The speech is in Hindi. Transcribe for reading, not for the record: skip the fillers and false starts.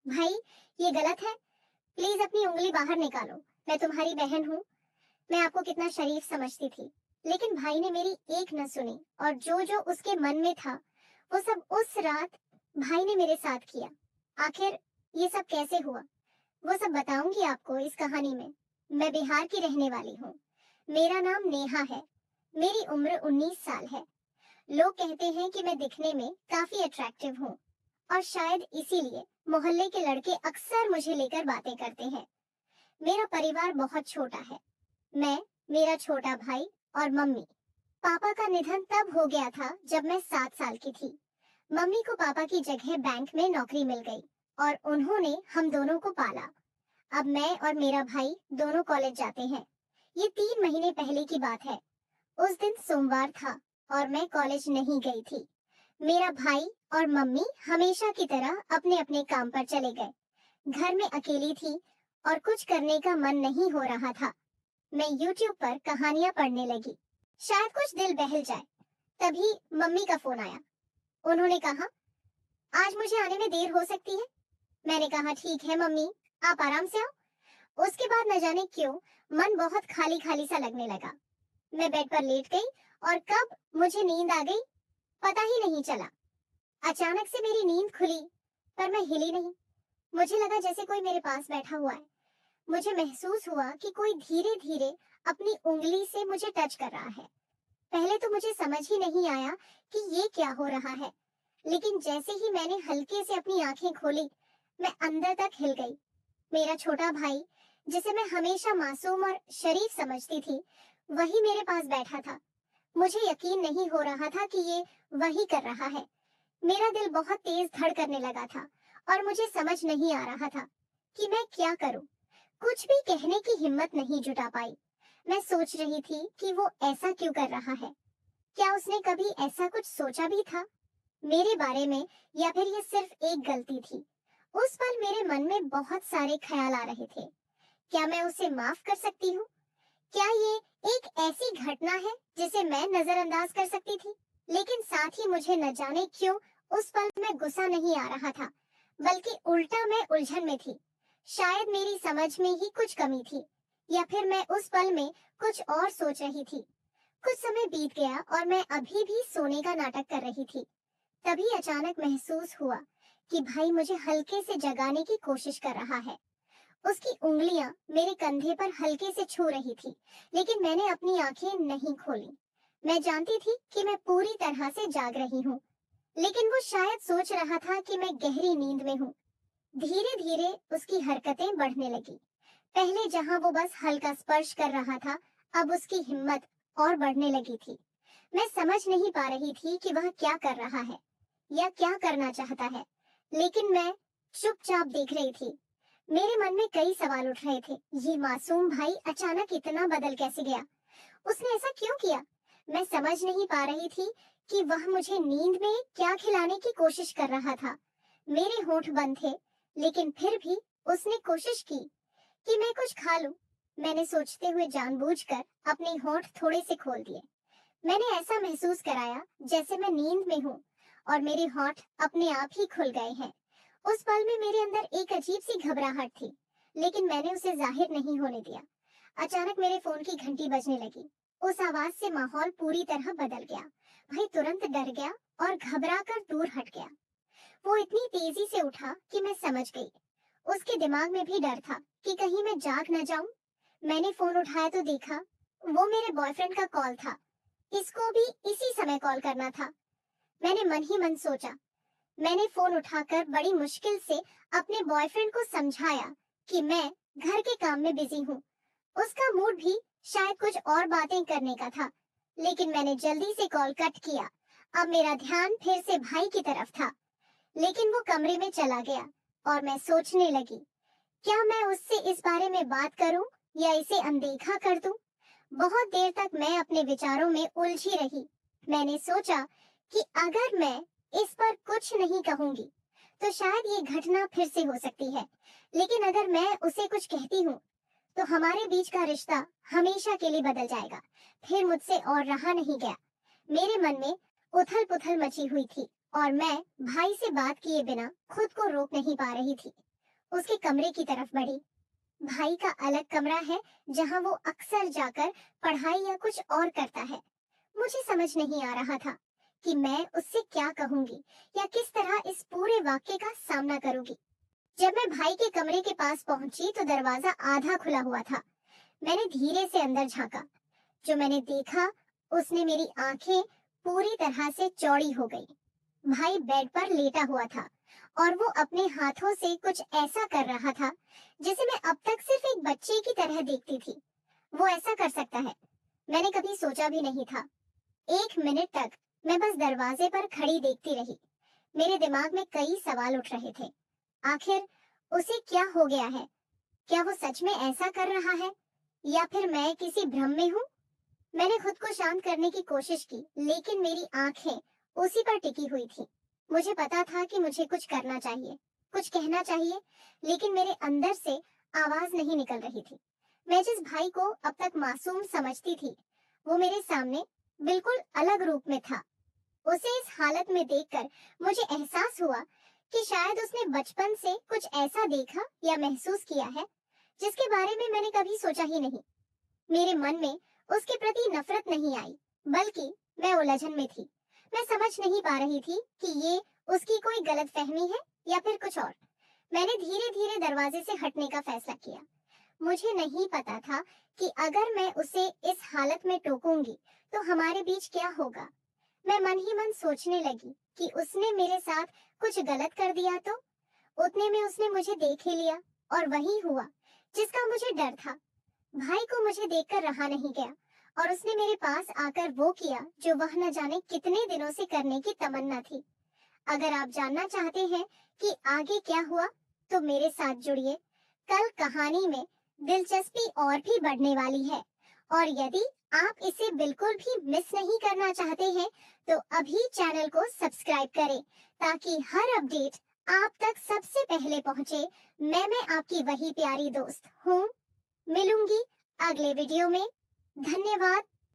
भाई, ये गलत है। प्लीज अपनी उंगली बाहर निकालो। मैं तुम्हारी बहन हूँ। मैं आपको कितना शरीफ समझती थी, लेकिन भाई ने मेरी एक न सुनी और जो जो उसके मन में था वो सब उस रात भाई ने मेरे साथ किया। आखिर ये सब कैसे हुआ, वो सब बताऊंगी आपको इस कहानी में। मैं बिहार की रहने वाली हूँ। मेरा नाम नेहा है। मेरी उम्र 19 साल है। लोग कहते हैं कि मैं दिखने में काफी अट्रैक्टिव हूँ और शायद इसीलिए मोहल्ले के लड़के अक्सर मुझे लेकर बातें करते हैं। मेरा परिवार बहुत छोटा है। मैं, मेरा छोटा भाई और मम्मी। पापा का निधन तब हो गया था जब मैं 7 साल की थी। मम्मी को पापा की जगह बैंक में नौकरी मिल गई और उन्होंने हम दोनों को पाला। अब मैं और मेरा भाई दोनों कॉलेज जाते हैं। ये 3 महीने पहले की बात है। उस दिन सोमवार था और मैं कॉलेज नहीं गई थी। मेरा भाई और मम्मी हमेशा की तरह अपने अपने काम पर चले गए। घर में अकेली थी और कुछ करने का मन नहीं हो रहा था। मैं YouTube पर कहानियां पढ़ने लगी, शायद कुछ दिल बहल जाए। तभी मम्मी का फोन आया। उन्होंने कहा, आज मुझे आने में देर हो सकती है। मैंने कहा, ठीक है मम्मी, आप आराम से आओ। उसके बाद न जाने क्यों मन बहुत खाली खाली सा लगने लगा। मैं बेड पर लेट गई और कब मुझे नींद आ गई पता ही नहीं चला। अचानक से मेरी नींद खुली, पर मैं हिली नहीं। मुझे लगा जैसे कोई मेरे पास बैठा हुआ है। मुझे महसूस हुआ कि कोई धीरे धीरे अपनी उंगली से मुझे टच कर रहा है। पहले तो मुझे समझ ही नहीं आया कि ये क्या हो रहा है, लेकिन जैसे ही मैंने हल्के से अपनी आंखें खोली, मैं अंदर तक हिल गई। मेरा छोटा भाई, जिसे मैं हमेशा मासूम और शरीफ समझती थी, वही मेरे पास बैठा था। मुझे यकीन नहीं हो रहा था कि ये वही कर रहा है। मेरा दिल बहुत तेज धड़कने लगा था और मुझे समझ नहीं आ रहा था कि मैं क्या करूं। कुछ भी कहने की हिम्मत नहीं जुटा पाई। मैं सोच रही थी कि वो ऐसा क्यों कर रहा है। क्या उसने कभी ऐसा कुछ सोचा भी था मेरे बारे में, या फिर ये सिर्फ एक गलती थी। उस पल मेरे मन में बहुत सारे ख्याल आ रहे थे। क्या मैं उसे माफ कर सकती हूँ? क्या ये एक ऐसी घटना है जिसे मैं नजरअंदाज कर सकती थी? लेकिन साथ ही मुझे न जाने क्यों उस पल में गुस्सा नहीं आ रहा था, बल्कि उल्टा मैं उलझन में थी। शायद मेरी समझ में ही कुछ कमी थी, या फिर मैं उस पल में कुछ और सोच रही थी। कुछ समय बीत गया और मैं अभी भी सोने का नाटक कर रही थी। तभी अचानक महसूस हुआ कि भाई मुझे हल्के से जगाने की कोशिश कर रहा है। उसकी उंगलियां मेरे कंधे पर हल्के से छू रही थी, लेकिन मैंने अपनी आंखें नहीं खोली। मैं जानती थी कि मैं पूरी तरह से जाग रही हूँ, लेकिन वो शायद सोच रहा था कि मैं गहरी नींद में हूँ। धीरे धीरे उसकी हरकतें बढ़ने लगी। पहले जहां वो बस हल्का स्पर्श कर रहा था, अब उसकी हिम्मत और बढ़ने लगी थी। मैं समझ नहीं पा रही थी कि वह क्या कर रहा है या क्या करना चाहता है, लेकिन मैं चुपचाप देख रही थी। मेरे मन में कई सवाल उठ रहे थे। ये मासूम भाई अचानक इतना बदल कैसे गया? उसने ऐसा क्यों किया? मैं समझ नहीं पा रही थी कि वह मुझे नींद में क्या खिलाने की कोशिश कर रहा था। मेरे होंठ बंद थे, लेकिन फिर भी उसने कोशिश की कि मैं कुछ खा लूं। मैंने सोचते हुए जानबूझकर अपने होंठ थोड़े से खोल दिए। मैंने ऐसा महसूस कराया जैसे मैं नींद में हूँ और मेरे होंठ अपने आप ही खुल गए हैं। उस पल में मेरे अंदर एक अजीब सी घबराहट थी, लेकिन मैंने उसे जाहिर नहीं होने दिया। अचानक मेरे फोन की घंटी बजने लगी। उस आवाज से माहौल पूरी तरह बदल गया। भाई तुरंत डर गया और घबरा कर दूर हट गया। वो इतनी तेजी से उठा कि मैं समझ गई। उसके दिमाग में भी डर था कि कहीं मैं जाग न जाऊं। मैंने फोन उठाया तो देखा वो मेरे बॉयफ्रेंड का कॉल था। इसको भी इसी समय कॉल करना था। मैंने मन ही मन सोचा। मैंने फोन उठाकर बड़ी मुश्किल से अपने बॉयफ्रेंड को समझाया कि मैं घर के काम में बिजी हूँ। उसका मूड भी शायद कुछ और बातें करने का था, लेकिन मैंने जल्दी से कॉल कट किया। अब मेरा ध्यान फिर से भाई की तरफ था, लेकिन वो कमरे में चला गया और मैं सोचने लगी, क्या मैं उससे इस बारे में बात करूं या इसे अनदेखा कर दूं? बहुत देर तक मैं अपने विचारों में उलझी रही। मैंने सोचा कि अगर मैं इस पर कुछ नहीं कहूंगी, तो शायद ये घटना फिर से हो सकती है। लेकिन अगर मैं उसे कुछ कहती हूँ, तो हमारे बीच का रिश्ता हमेशा के लिए बदल जाएगा। फिर मुझसे और रहा नहीं गया। मेरे मन में उथल-पुथल मची हुई थी और मैं भाई से बात किए बिना खुद को रोक नहीं पा रही थी। उसके कमरे की तरफ बढ़ी। भाई का अलग कमरा है जहां वो अक्सर जाकर पढ़ाई या कुछ और करता है। मुझे समझ नहीं आ रहा था कि मैं उससे क्या कहूंगी या किस तरह इस पूरे वाक्य का सामना करूंगी। जब मैं भाई के कमरे के पास पहुंची तो दरवाजा आधा खुला हुआ था। मैंने धीरे से अंदर झांका। जो मैंने देखा, उसने मेरी आंखें पूरी तरह से चौड़ी हो गई। भाई बेड पर लेटा हुआ था और वो अपने हाथों से कुछ ऐसा कर रहा था जिसे मैं अब तक सिर्फ एक बच्चे की तरह देखती थी। वो ऐसा कर सकता है, मैंने कभी सोचा भी नहीं था। 1 मिनट तक मैं बस दरवाजे पर खड़ी देखती रही। मेरे दिमाग में कई सवाल उठ रहे थे। आखिर उसे क्या हो गया है? क्या वो सच में ऐसा कर रहा है या फिर मैं किसी भ्रम में हूँ? मैंने खुद को शांत करने की कोशिश की, लेकिन मेरी आंखें उसी पर टिकी हुई थी। मुझे पता था कि मुझे कुछ करना चाहिए, कुछ कहना चाहिए, लेकिन मेरे अंदर से आवाज नहीं निकल रही थी। मैं जिस भाई को अब तक मासूम समझती थी, वो मेरे सामने बिल्कुल अलग रूप में था। उसे इस हालत में देखकर मुझे एहसास हुआ कि शायद उसने बचपन से कुछ ऐसा देखा या महसूस किया है जिसके बारे में मैंने कभी सोचा ही नहीं। मेरे मन में उसके प्रति नफरत नहीं आई, बल्कि मैं उलझन में थी। मैं समझ नहीं पा रही थी कि ये उसकी कोई गलतफहमी है या फिर कुछ और। मैंने धीरे धीरे दरवाजे से हटने का फैसला किया। मुझे नहीं पता था कि अगर मैं उसे इस हालत में टोकूंगी तो हमारे बीच क्या होगा। मैं मन ही मन सोचने लगी कि उसने मेरे साथ कुछ गलत कर दिया तो। उतने में उसने मुझे देख ही लिया और वही हुआ जिसका मुझे डर था। भाई को मुझे देखकर रहा नहीं गया और उसने मेरे पास आकर वो किया जो वह न जाने कितने दिनों से करने की तमन्ना थी। अगर आप जानना चाहते हैं कि आगे क्या हुआ, तो मेरे साथ जुड़िए। कल कहानी में दिलचस्पी और भी बढ़ने वाली है। और यदि आप इसे बिल्कुल भी मिस नहीं करना चाहते हैं, तो अभी चैनल को सब्सक्राइब करें ताकि हर अपडेट आप तक सबसे पहले पहुंचे। मैं आपकी वही प्यारी दोस्त हूँ। मिलूंगी अगले वीडियो में। धन्यवाद।